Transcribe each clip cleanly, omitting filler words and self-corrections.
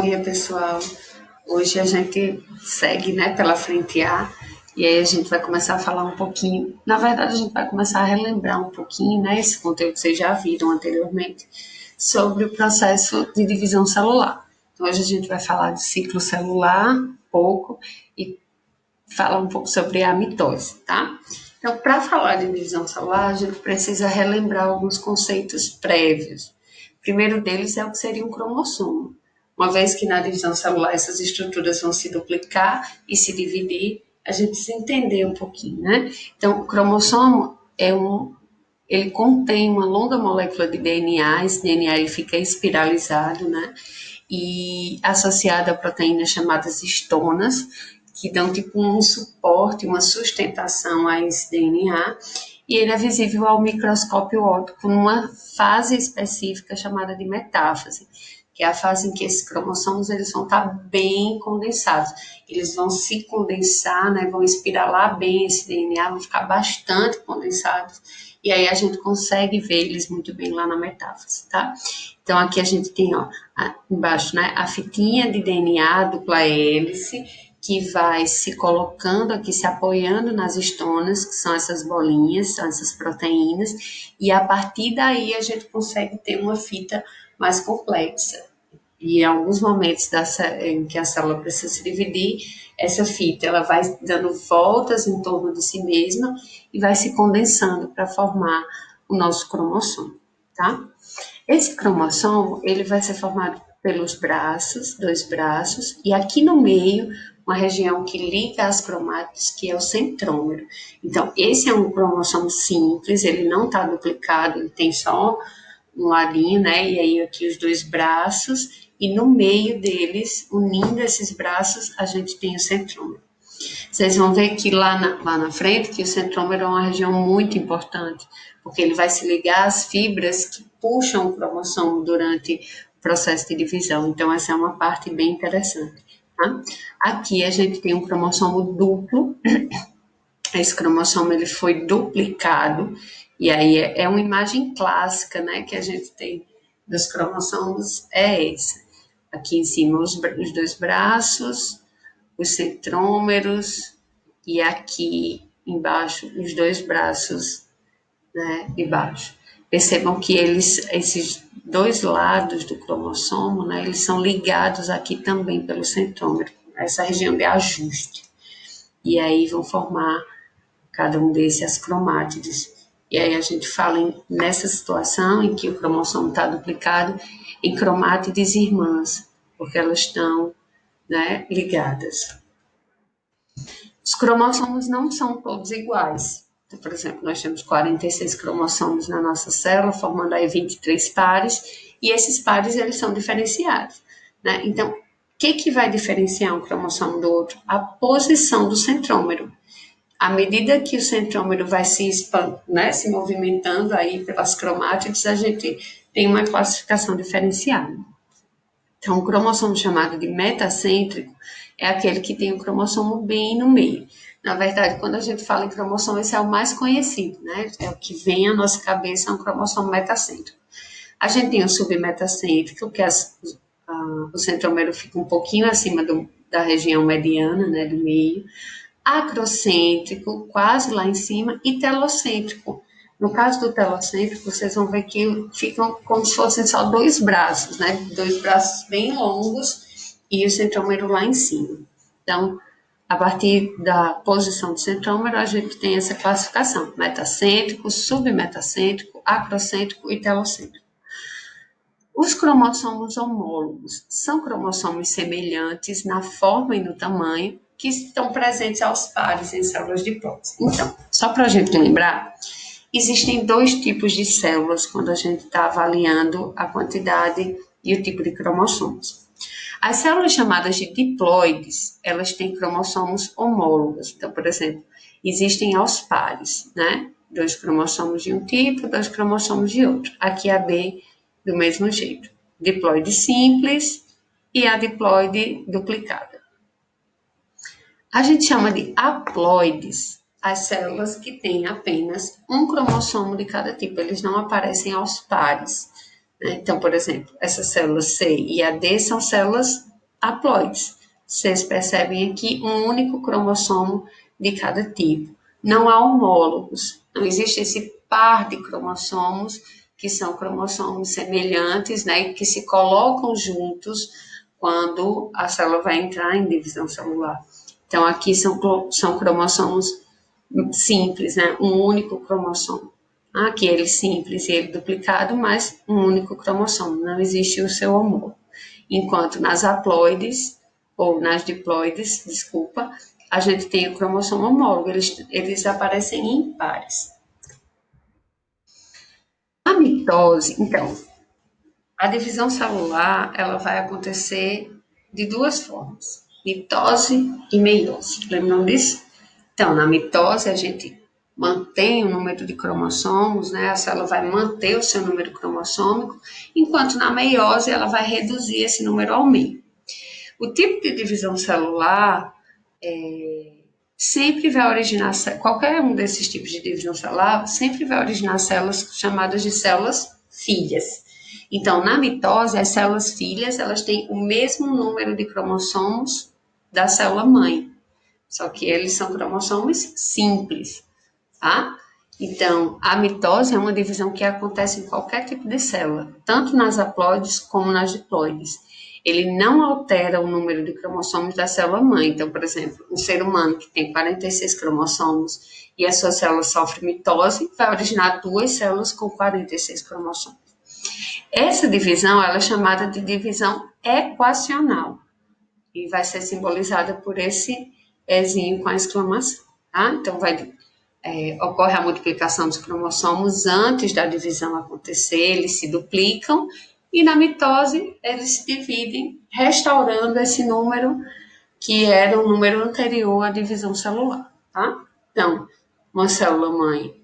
Bom dia, pessoal. Hoje a gente segue, né, pela frente A, e aí a gente vai começar a falar um pouquinho. Na verdade, a gente vai começar a relembrar um pouquinho, né, esse conteúdo que vocês já viram anteriormente, sobre o processo de divisão celular. Então, hoje a gente vai falar de ciclo celular, pouco, e falar um pouco sobre a mitose, tá? Então, para falar de divisão celular, a gente precisa relembrar alguns conceitos prévios. O primeiro deles é o que seria um cromossomo. Uma vez que na divisão celular essas estruturas vão se duplicar e se dividir, a gente se entender um pouquinho, né? Então, o cromossomo ele contém uma longa molécula de DNA, esse DNA ele fica espiralizado, né? E associado a proteínas chamadas histonas, que dão tipo um suporte, uma sustentação a esse DNA, e ele é visível ao microscópio óptico numa fase específica chamada de metáfase, que é a fase em que esses cromossomos eles vão estar bem condensados. Eles vão se condensar, né, vão espiralar bem esse DNA, vão ficar bastante condensados, e aí a gente consegue ver eles muito bem lá na metáfase, tá? Então, aqui a gente tem, ó, embaixo, né, a fitinha de DNA dupla hélice, que vai se colocando aqui, se apoiando nas histonas, que são essas bolinhas, são essas proteínas, e a partir daí a gente consegue ter uma fita mais complexa. E em alguns momentos em que a célula precisa se dividir, essa fita ela vai dando voltas em torno de si mesma e vai se condensando para formar o nosso cromossomo, tá? Esse cromossomo, ele vai ser formado pelos braços, dois braços, e aqui no meio, uma região que liga as cromátides, que é o centrômero. Então, esse é um cromossomo simples, ele não está duplicado, ele tem só um ladinho, né? E aí aqui os dois braços, e no meio deles, unindo esses braços, a gente tem o centrômero. Vocês vão ver que lá na frente, que o centrômero é uma região muito importante, porque ele vai se ligar às fibras que puxam o cromossomo durante o processo de divisão. Então, essa é uma parte bem interessante. Tá? Aqui a gente tem um cromossomo duplo. Esse cromossomo ele foi duplicado, e aí é uma imagem clássica, né, que a gente tem dos cromossomos, é essa. Aqui em cima os dois braços, os centrômeros, e aqui embaixo os dois braços, né, de baixo. Percebam que esses dois lados do cromossomo, né, eles são ligados aqui também pelo centrômero, essa região de ajuste. E aí vão formar cada um desses as cromátides. E aí a gente fala nessa situação em que o cromossomo está duplicado em cromátides irmãs, porque elas estão, né, ligadas. Os cromossomos não são todos iguais. Então, por exemplo, nós temos 46 cromossomos na nossa célula, formando aí 23 pares, e esses pares eles são diferenciados, né? Então, o que vai diferenciar um cromossomo do outro? A posição do centrômero. À medida que o centrômero vai né, se movimentando aí pelas cromátides, a gente tem uma classificação diferenciada. Então, o cromossomo chamado de metacêntrico é aquele que tem o cromossomo bem no meio. Na verdade, quando a gente fala em cromossomo, esse é o mais conhecido, né? É o que vem à nossa cabeça, é um cromossomo metacêntrico. A gente tem o submetacêntrico, que o centrômero fica um pouquinho acima da região mediana, né, do meio. Acrocêntrico, quase lá em cima, e telocêntrico. No caso do telocêntrico, vocês vão ver que ficam como se fossem só dois braços, né? Dois braços bem longos e o centrômero lá em cima. Então, a partir da posição do centrômero, a gente tem essa classificação: metacêntrico, submetacêntrico, acrocêntrico e telocêntrico. Os cromossomos homólogos são cromossomos semelhantes na forma e no tamanho, que estão presentes aos pares em células de prótese. Então, só para a gente lembrar, existem dois tipos de células quando a gente está avaliando a quantidade e o tipo de cromossomos. As células chamadas de diploides, elas têm cromossomos homólogos. Então, por exemplo, existem aos pares, né? 2 cromossomos de um tipo, 2 cromossomos de outro. Aqui a B do mesmo jeito. Diploide simples e a diploide duplicada. A gente chama de haploides as células que têm apenas um cromossomo de cada tipo, eles não aparecem aos pares. Né? Então, por exemplo, essas células C e a D são células haploides. Vocês percebem aqui um único cromossomo de cada tipo. Não há homólogos, não existe esse par de cromossomos que são cromossomos semelhantes, né, que se colocam juntos quando a célula vai entrar em divisão celular. Então, aqui são cromossomos simples, né, um único cromossomo. Aqui ele simples e ele duplicado, mas um único cromossomo, não existe o seu homólogo. Enquanto nas haploides, ou nas diploides, desculpa, a gente tem o cromossomo homólogo, eles aparecem em pares. A mitose, então, a divisão celular, ela vai acontecer de duas formas, mitose e meiose. Lembram disso? Então, na mitose, a gente mantém o número de cromossomos, né? A célula vai manter o seu número cromossômico, enquanto na meiose ela vai reduzir esse número ao meio. O tipo de divisão celular sempre vai originar, qualquer um desses tipos de divisão celular, sempre vai originar células chamadas de células filhas. Então, na mitose, as células filhas, elas têm o mesmo número de cromossomos da célula mãe, só que eles são cromossomos simples, tá? Então, a mitose é uma divisão que acontece em qualquer tipo de célula, tanto nas haploides como nas diploides. Ele não altera o número de cromossomos da célula mãe. Então, por exemplo, um ser humano que tem 46 cromossomos e a sua célula sofre mitose, vai originar duas células com 46 cromossomos. Essa divisão ela é chamada de divisão equacional e vai ser simbolizada por esse ezinho com a exclamação, tá? Então, ocorre a multiplicação dos cromossomos antes da divisão acontecer, eles se duplicam e na mitose eles se dividem, restaurando esse número que era o número anterior à divisão celular, tá? Então, uma célula mãe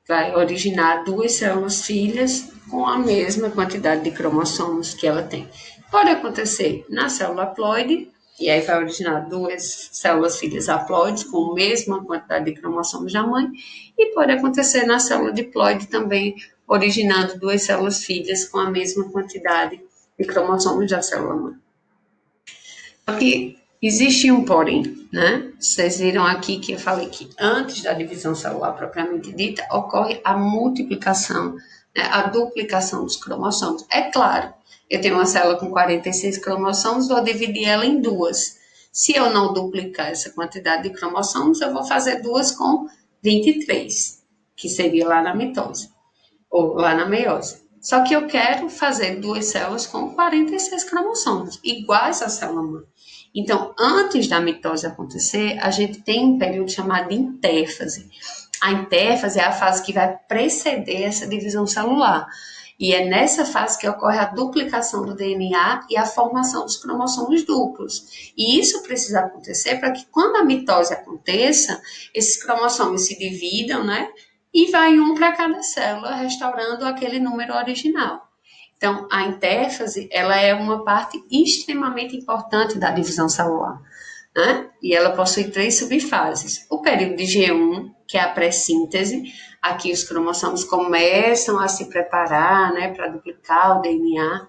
vai originar duas células filhas com a mesma quantidade de cromossomos que ela tem. Pode acontecer na célula haploide, e aí vai originar duas células filhas haploides com a mesma quantidade de cromossomos da mãe, e pode acontecer na célula diploide também, originando duas células filhas com a mesma quantidade de cromossomos da célula mãe. Porque existe um porém, né? Vocês viram aqui que eu falei que antes da divisão celular propriamente dita, ocorre a multiplicação, né? A duplicação dos cromossomos. É claro, eu tenho uma célula com 46 cromossomos, vou dividir ela em duas. Se eu não duplicar essa quantidade de cromossomos, eu vou fazer duas com 23, que seria lá na mitose, ou lá na meiose. Só que eu quero fazer duas células com 46 cromossomos, iguais à célula mãe. Então, antes da mitose acontecer, a gente tem um período chamado de intérfase. A intérfase é a fase que vai preceder essa divisão celular. E é nessa fase que ocorre a duplicação do DNA e a formação dos cromossomos duplos. E isso precisa acontecer para que, quando a mitose aconteça, esses cromossomos se dividam, né? E vai um para cada célula, restaurando aquele número original. Então, a intérfase, ela é uma parte extremamente importante da divisão celular, né? E ela possui três subfases. O período de G1, que é a pré-síntese, aqui os cromossomos começam a se preparar, né, para duplicar o DNA.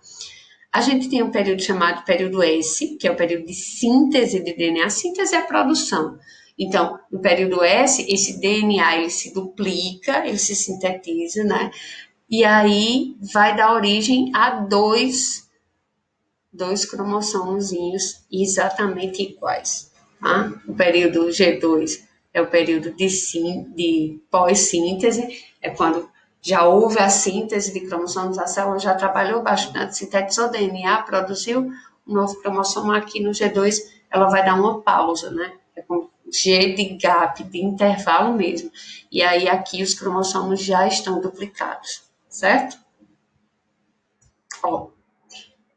A gente tem um período chamado período S, que é o período de síntese de DNA. Síntese é a produção. Então, no período S, esse DNA ele se duplica, ele se sintetiza, né? E aí vai dar origem a dois cromossomozinhos exatamente iguais. Tá? O período G2 é o período de pós-síntese, é quando já houve a síntese de cromossomos, a célula já trabalhou bastante, sintetizou DNA, produziu um novo cromossomo. Aqui no G2 ela vai dar uma pausa, né? É com G de gap, de intervalo mesmo. E aí aqui os cromossomos já estão duplicados, certo? Ó,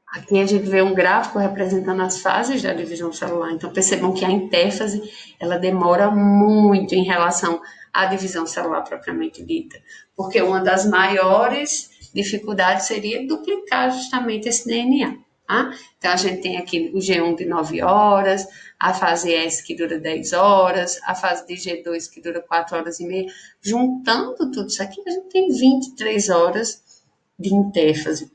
aqui a gente vê um gráfico representando as fases da divisão celular. Então, percebam que a intérfase, ela demora muito em relação à divisão celular propriamente dita, porque uma das maiores dificuldades seria duplicar justamente esse DNA. Tá? Então, a gente tem aqui o G1 de 9 horas, a fase S que dura 10 horas, a fase de G2 que dura 4 horas e meia. Juntando tudo isso aqui, a gente tem 23 horas de intérfase.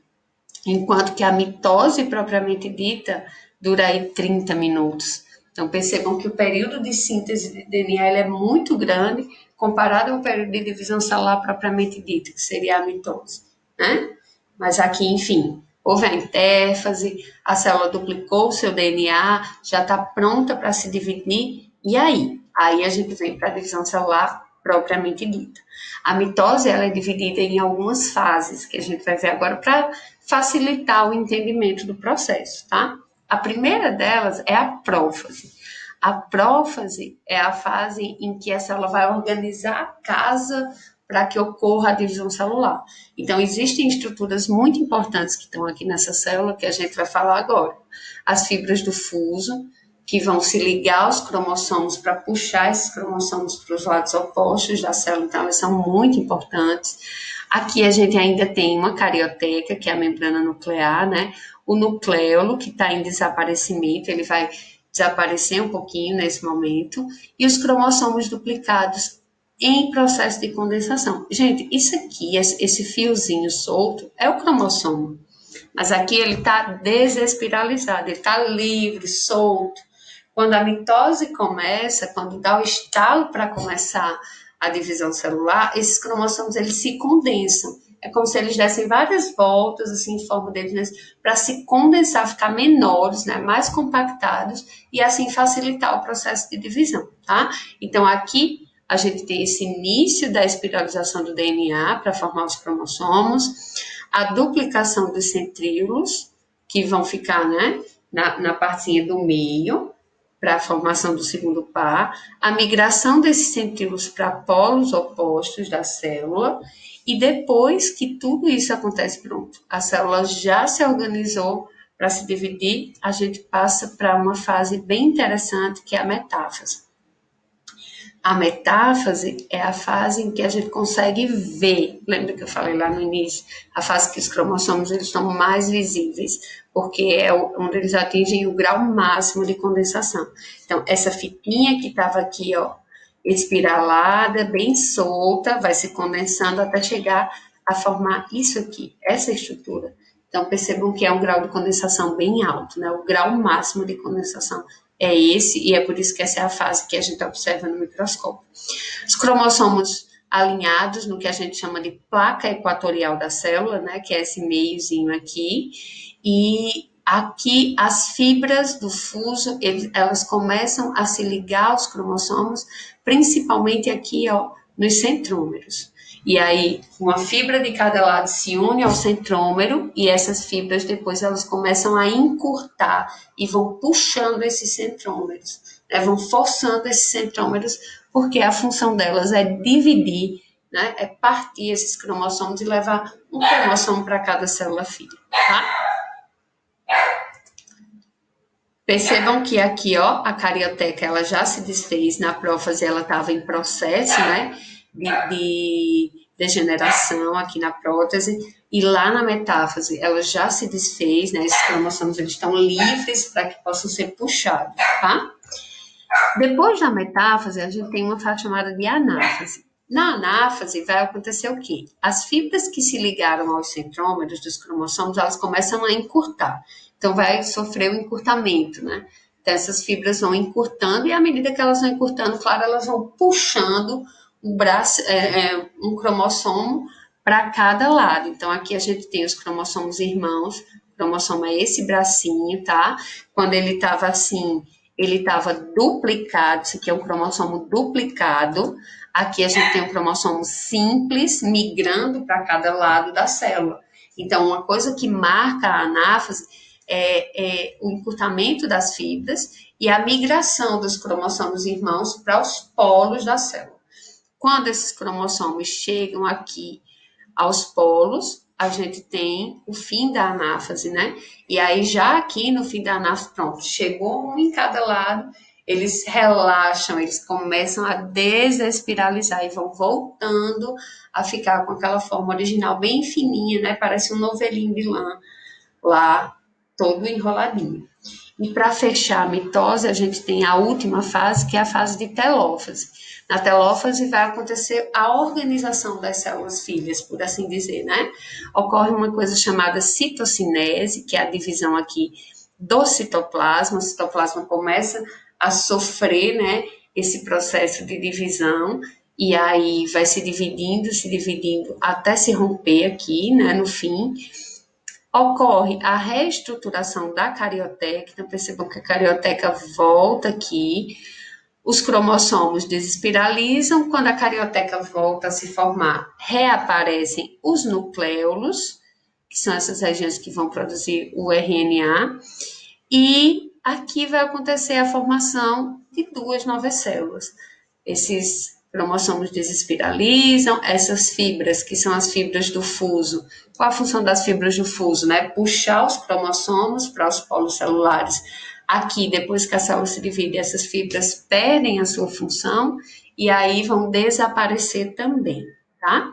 enquanto que a mitose propriamente dita dura aí 30 minutos. Então, percebam que o período de síntese de DNA ele é muito grande comparado ao período de divisão celular propriamente dito, que seria a mitose, né? Mas aqui, enfim, houve a intérfase, a célula duplicou o seu DNA, já está pronta para se dividir, e aí? Aí a gente vem para a divisão celular propriamente dita. A mitose ela é dividida em algumas fases, que a gente vai ver agora para facilitar o entendimento do processo, tá? A primeira delas é a prófase. A prófase é a fase em que a célula vai organizar a casa para que ocorra a divisão celular. Então, existem estruturas muito importantes que estão aqui nessa célula, que a gente vai falar agora. As fibras do fuso, que vão se ligar aos cromossomos para puxar esses cromossomos para os lados opostos da célula, então elas são muito importantes. Aqui a gente ainda tem uma carioteca, que é a membrana nuclear, né? O nucleolo, que está em desaparecimento, ele vai desaparecer um pouquinho nesse momento, e os cromossomos duplicados em processo de condensação. Gente, isso aqui, esse fiozinho solto, é o cromossomo, mas aqui ele está desespiralizado, ele está livre, solto. Quando a mitose começa, quando dá o estalo para começar a divisão celular, esses cromossomos eles se condensam. É como se eles dessem várias voltas, assim, em forma deles, para se condensar, ficar menores, né, mais compactados, e assim facilitar o processo de divisão, tá? Então, aqui a gente tem esse início da espiralização do DNA para formar os cromossomos, a duplicação dos centríolos, que vão ficar, né, na partezinha do meio, para a formação do segundo par, a migração desses centríolos para polos opostos da célula, e depois que tudo isso acontece, pronto, a célula já se organizou para se dividir, a gente passa para uma fase bem interessante, que é a metáfase. A metáfase é a fase em que a gente consegue ver, lembra que eu falei lá no início, a fase que os cromossomos eles estão mais visíveis, porque é onde eles atingem o grau máximo de condensação. Então, essa fitinha que estava aqui, ó, espiralada, bem solta, vai se condensando até chegar a formar isso aqui, essa estrutura. Então, percebam que é um grau de condensação bem alto, né? O grau máximo de condensação é esse, e é por isso que essa é a fase que a gente observa no microscópio. Os cromossomos alinhados no que a gente chama de placa equatorial da célula, né, que é esse meiozinho aqui, e aqui as fibras do fuso, elas começam a se ligar aos cromossomos, principalmente aqui, ó, nos centrômeros. E aí, uma fibra de cada lado se une ao centrômero e essas fibras depois elas começam a encurtar e vão puxando esses centrômeros, né? Vão forçando esses centrômeros, porque a função delas é dividir, né? É partir esses cromossomos e levar um cromossomo para cada célula filha, tá? Percebam que aqui, ó, a carioteca, ela já se desfez, na prófase ela estava em processo, né, de degeneração aqui na prótese, e lá na metáfase ela já se desfez, né, esses cromossomos eles estão livres para que possam ser puxados, tá? Depois da metáfase, a gente tem uma fase chamada de anáfase. Na anáfase vai acontecer o quê? As fibras que se ligaram aos centrômeros dos cromossomos, elas começam a encurtar. Então, vai sofrer um encurtamento, né? Então, essas fibras vão encurtando e à medida que elas vão encurtando, claro, elas vão puxando um braço, um cromossomo para cada lado. Então, aqui a gente tem os cromossomos irmãos. O cromossomo é esse bracinho, tá? Quando ele estava assim, ele estava duplicado. Isso aqui é um cromossomo duplicado. Aqui a gente tem um cromossomo simples migrando para cada lado da célula. Então, uma coisa que marca a anáfase é o encurtamento das fibras e a migração dos cromossomos irmãos para os polos da célula. Quando esses cromossomos chegam aqui aos polos, a gente tem o fim da anáfase, né? E aí, já aqui no fim da anáfase, pronto, chegou um em cada lado, eles relaxam, eles começam a desespiralizar e vão voltando a ficar com aquela forma original bem fininha, né? Parece um novelinho de lã lá, todo enroladinho. E para fechar a mitose, a gente tem a última fase, que é a fase de telófase. Na telófase vai acontecer a organização das células filhas, por assim dizer, né? Ocorre uma coisa chamada citocinese, que é a divisão aqui do citoplasma. O citoplasma começa a sofrer, né, esse processo de divisão, e aí vai se dividindo até se romper aqui, né, no fim. Ocorre a reestruturação da carioteca, então percebam que a carioteca volta aqui, os cromossomos desespiralizam, quando a carioteca volta a se formar, reaparecem os nucléolos, que são essas regiões que vão produzir o RNA, e aqui vai acontecer a formação de duas novas células. Esses cromossomos desespiralizam, essas fibras, que são as fibras do fuso. Qual a função das fibras do fuso? Né? Puxar os cromossomos para os polos celulares. Aqui, depois que a célula se divide, essas fibras perdem a sua função e aí vão desaparecer também, tá?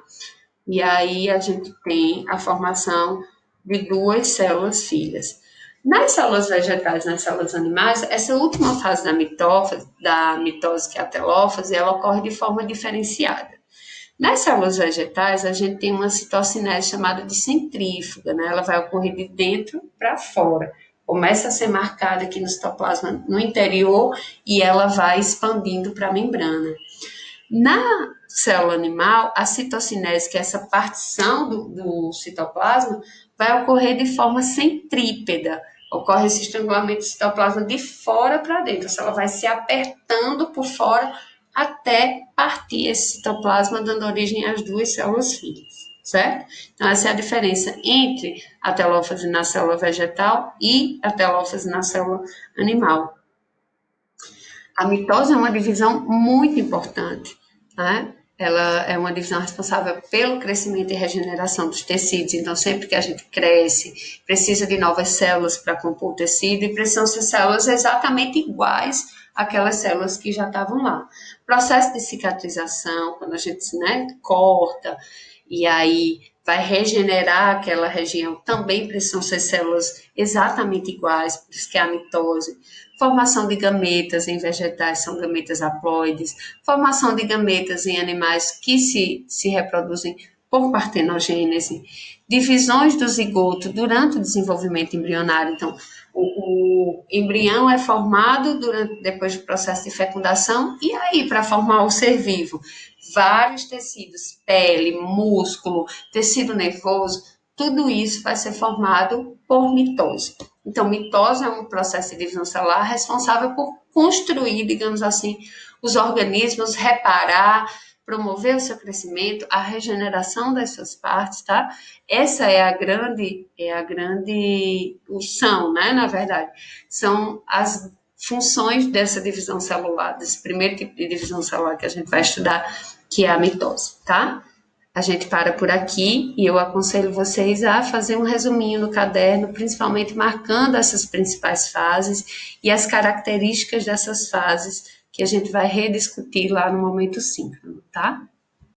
E aí a gente tem a formação de duas células filhas. Nas células vegetais, nas células animais, essa última fase da mitose, que é a telófase, ela ocorre de forma diferenciada. Nas células vegetais, a gente tem uma citocinese chamada de centrífuga, né? Ela vai ocorrer de dentro para fora. Começa a ser marcada aqui no citoplasma no interior e ela vai expandindo para a membrana. Na célula animal, a citocinese, que é essa partição do citoplasma, vai ocorrer de forma centrípeta. Ocorre esse estrangulamento do citoplasma de fora para dentro. A célula vai se apertando por fora até partir esse citoplasma, dando origem às duas células filhas, certo? Então, essa é a diferença entre a telófase na célula vegetal e a telófase na célula animal. A mitose é uma divisão muito importante, né? Ela é uma divisão responsável pelo crescimento e regeneração dos tecidos. Então, sempre que a gente cresce, precisa de novas células para compor o tecido e precisam ser células exatamente iguais àquelas células que já estavam lá. Processo de cicatrização, quando a gente, né, corta e aí vai regenerar aquela região, também precisam ser células exatamente iguais, por isso que é a mitose. Formação de gametas em vegetais são gametas haploides, formação de gametas em animais que se reproduzem por partenogênese, divisões do zigoto durante o desenvolvimento embrionário. Então, o embrião é formado depois do processo de fecundação, e aí, para formar o ser vivo, vários tecidos, pele, músculo, tecido nervoso, tudo isso vai ser formado por mitose. Então, mitose é um processo de divisão celular responsável por construir, digamos assim, os organismos, reparar, promover o seu crescimento, a regeneração das suas partes, tá? Essa é a grande função, né? Na verdade, são as funções dessa divisão celular, desse primeiro tipo de divisão celular que a gente vai estudar, que é a mitose, tá? A gente para por aqui e eu aconselho vocês a fazer um resuminho no caderno, principalmente marcando essas principais fases e as características dessas fases que a gente vai rediscutir lá no momento síncrono, tá?